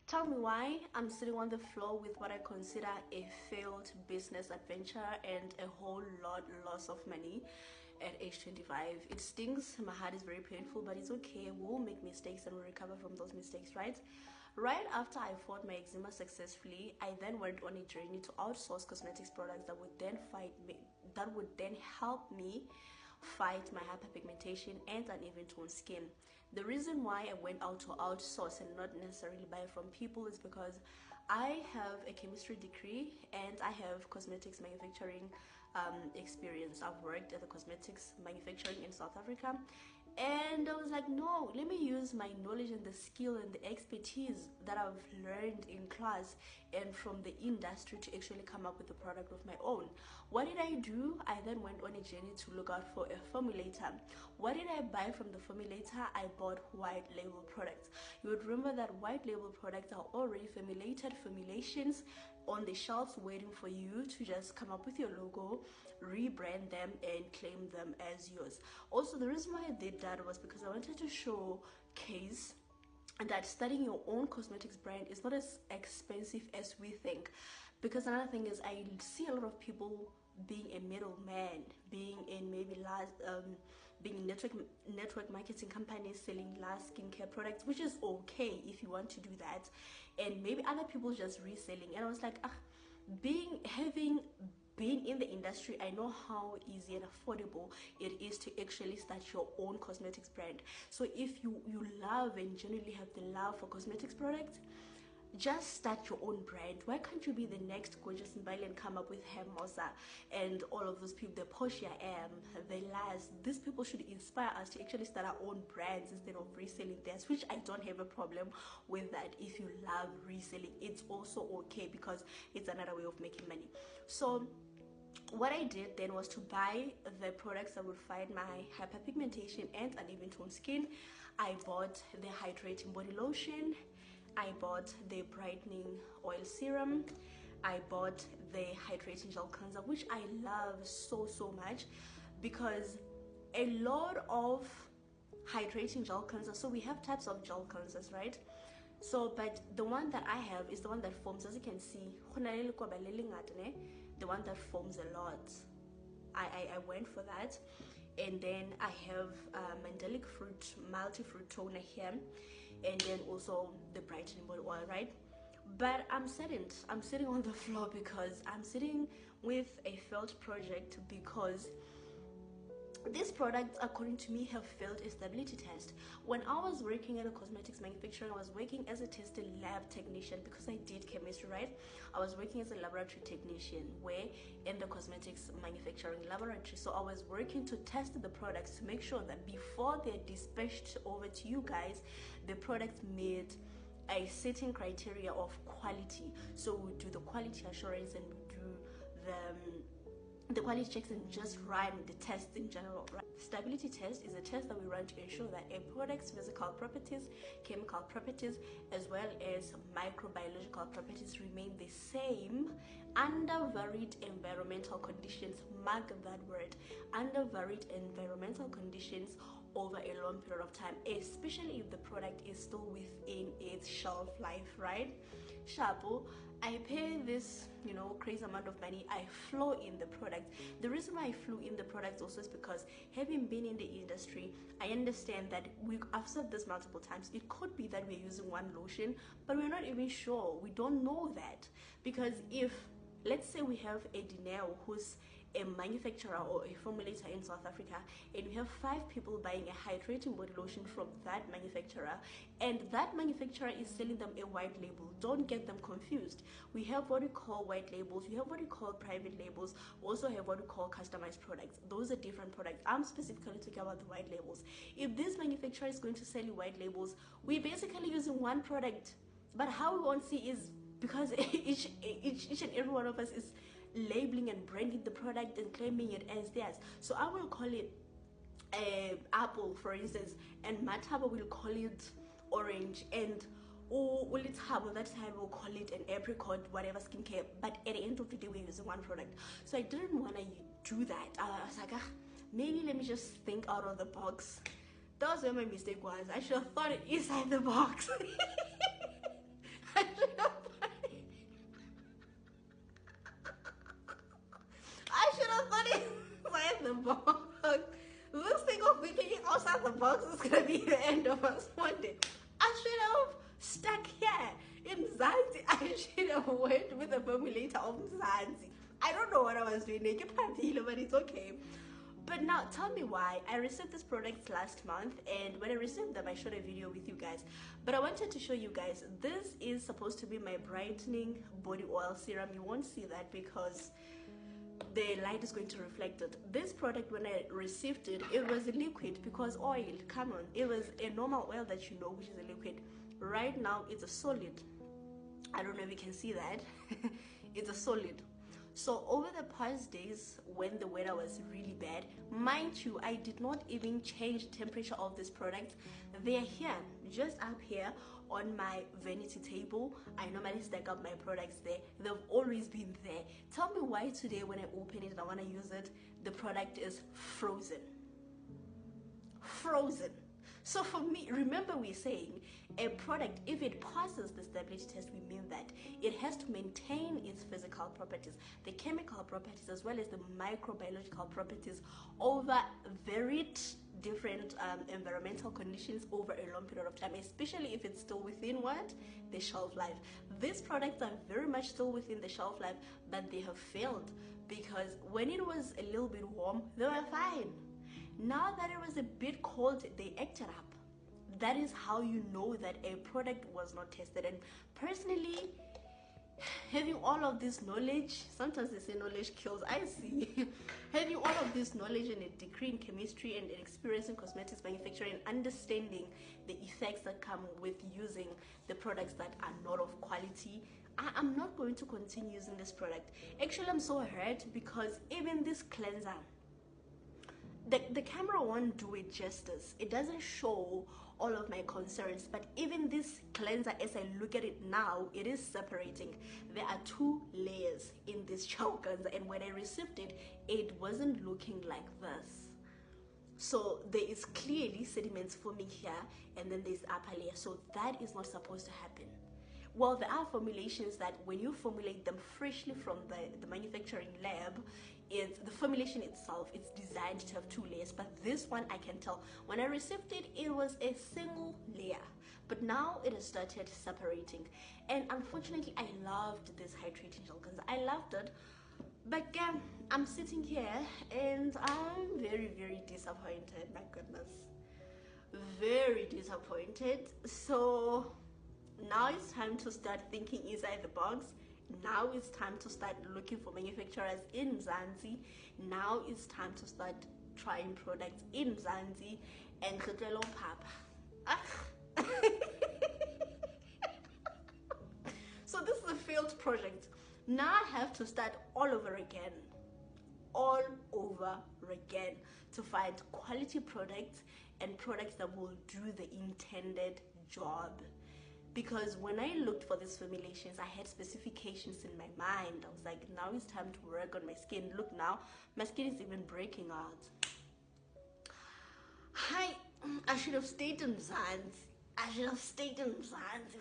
Tell me why I'm sitting on the floor with what I consider a failed business adventure and a whole lot loss of money at age 25. It stings, my heart is very painful, but it's okay. We'll make mistakes and we'll recover from those mistakes, right? Right after I fought my eczema successfully, I then went on a journey to outsource cosmetics products that would then help me fight my hyperpigmentation and uneven tone skin. The reason why I went out to outsource and not necessarily buy from people is because I have a chemistry degree and I have cosmetics manufacturing experience. I've worked at the cosmetics manufacturing in South Africa, and I was like, no, let me use my knowledge and the skill and the expertise that I've learned in class and from the industry to actually come up with a product of my own. What did I do? I then went on a journey to look out for a formulator. What did I buy from the formulator? I bought white label products. You would remember that white label products are already formulated formulations on the shelves waiting for you to just come up with your logo, rebrand them and claim them as yours. Also, the reason why I did that was because I wanted to showcase that starting your own cosmetics brand is not as expensive as we think. Because another thing is, I see a lot of people being a middleman, being in being in network marketing companies selling last skincare products, which is okay if you want to do that, and maybe other people just reselling. And I was like, having been in the industry, I know how easy and affordable it is to actually start your own cosmetics brand. So if you love and genuinely have the love for cosmetics products, just start your own brand. Why can't you be the next Gorgeous Mbali and come up with Hermosa and all of those people, the Portia M, the Last? These people should inspire us to actually start our own brands instead of reselling theirs, which I don't have a problem with that. If you love reselling, it's also okay because it's another way of making money. So what I did then was to buy the products that would fight my hyperpigmentation and uneven tone skin. I bought the hydrating body lotion, I bought the brightening oil serum, I bought the hydrating gel cleanser, which I love so much, because a lot of hydrating gel cleansers, so we have types of gel cleansers, right? So but the one that I have is the one that foams. As you can see, the one that foams a lot. I went for that. And then I have mandelic fruit multi-fruit toner here, and then also the brightening body oil, right? But I'm sitting on the floor because I'm sitting with a failed project, because these products, according to me, have failed a stability test. When I was working at a cosmetics manufacturer, I was working as a testing lab technician because I did chemistry, right? I was working as a laboratory technician in the cosmetics manufacturing laboratory. So I was working to test the products to make sure that before they're dispatched over to you guys, the products made a certain criteria of quality. So we do the quality assurance and we do the quality checks and just run the tests in general, right? Stability test is a test that we run to ensure that a product's physical properties, chemical properties, as well as microbiological properties remain the same under varied environmental conditions. Mark that word, under varied environmental conditions over a long period of time, especially if the product is still within its shelf life, right? Shabu, I pay this, crazy amount of money. I flow in the product. The reason why I flew in the products also is because, having been in the industry, I understand that I've said this multiple times. It could be that we're using one lotion, but we're not even sure. We don't know that, because if, let's say, we have a Dineo who's a manufacturer or a formulator in South Africa, and we have 5 people buying a hydrating body lotion from that manufacturer, and that manufacturer is selling them a white label. Don't get them confused. We have what we call white labels, we have what we call private labels, we also have what we call customized products. Those are different products. I'm specifically talking about the white labels. If this manufacturer is going to sell you white labels, we're basically using one product, but how we won't see is because each and every one of us is labeling and branding the product and claiming it as theirs. So I will call it apple, for instance, and Mataba will call it orange, and will it have that time we'll call it an apricot, whatever skincare. But at the end of the day, we're using one product. So I didn't want to do that. I was like, maybe let me just think out of the box. That was where my mistake was. I should have thought it inside the box. I box is gonna be the end of us one day. I should have stuck here in Zanzi. I should have went with the formulator of Zanzi. I don't know what I was doing, but it's okay. But now tell me why. I received this product last month, and when I received them I showed a video with you guys, but I wanted to show you guys, this is supposed to be my brightening body oil serum. You won't see that because the light is going to reflect it. This product, when I received it, it was a liquid, because oil, come on, it was a normal oil that you know, which is a liquid. Right now it's a solid. I don't know if you can see that. It's a solid. So over the past days, when the weather was really bad, mind you, I did not even change the temperature of this product. They're here, just up here on my vanity table. I normally stack up my products there. They've always been there. Tell me why today when I open it and I want to use it, the product is frozen. Frozen. So for me, remember we're saying a product, if it passes the stability test, we mean that it has to maintain its physical properties, the chemical properties, as well as the microbiological properties over varied different environmental conditions over a long period of time, especially if it's still within what? The shelf life. These products are very much still within the shelf life, but they have failed because when it was a little bit warm, they were fine. Now that it was a bit cold, they acted up. That is how you know that a product was not tested. And personally, having all of this knowledge, sometimes they say knowledge kills, I see. Having all of this knowledge and a degree in chemistry and an experience in cosmetics manufacturing and understanding the effects that come with using the products that are not of quality, I'm not going to continue using this product. Actually, I'm so hurt because even this cleanser, the camera won't do it justice. It doesn't show all of my concerns, but even this cleanser, as I look at it now, it is separating. There are 2 layers in this gel cleanser, and when I received it, it wasn't looking like this. So there is clearly sediments forming here, and then there's upper layer. So that is not supposed to happen. Well, there are formulations that when you formulate them freshly from the manufacturing lab, the formulation itself, it's designed to have 2 layers, but this one I can tell when I received it, it was a single layer, but now it has started separating. And unfortunately, I loved this hydrating gel cleanser. I loved it, but again, I'm sitting here and I'm very, very disappointed. My goodness, very disappointed. So now it's time to start thinking inside the box. Now it's time to start looking for manufacturers in Mzansi. Now it's time to start trying products in Mzansi and Khetelo Papa. So this is a failed project. Now I have to start all over again to find quality products and products that will do the intended job. Because when I looked for these formulations, I had specifications in my mind. I was like, now it's time to work on my skin. Look now, my skin is even breaking out. I should have stayed in Mzansi. I should have stayed in Mzansi.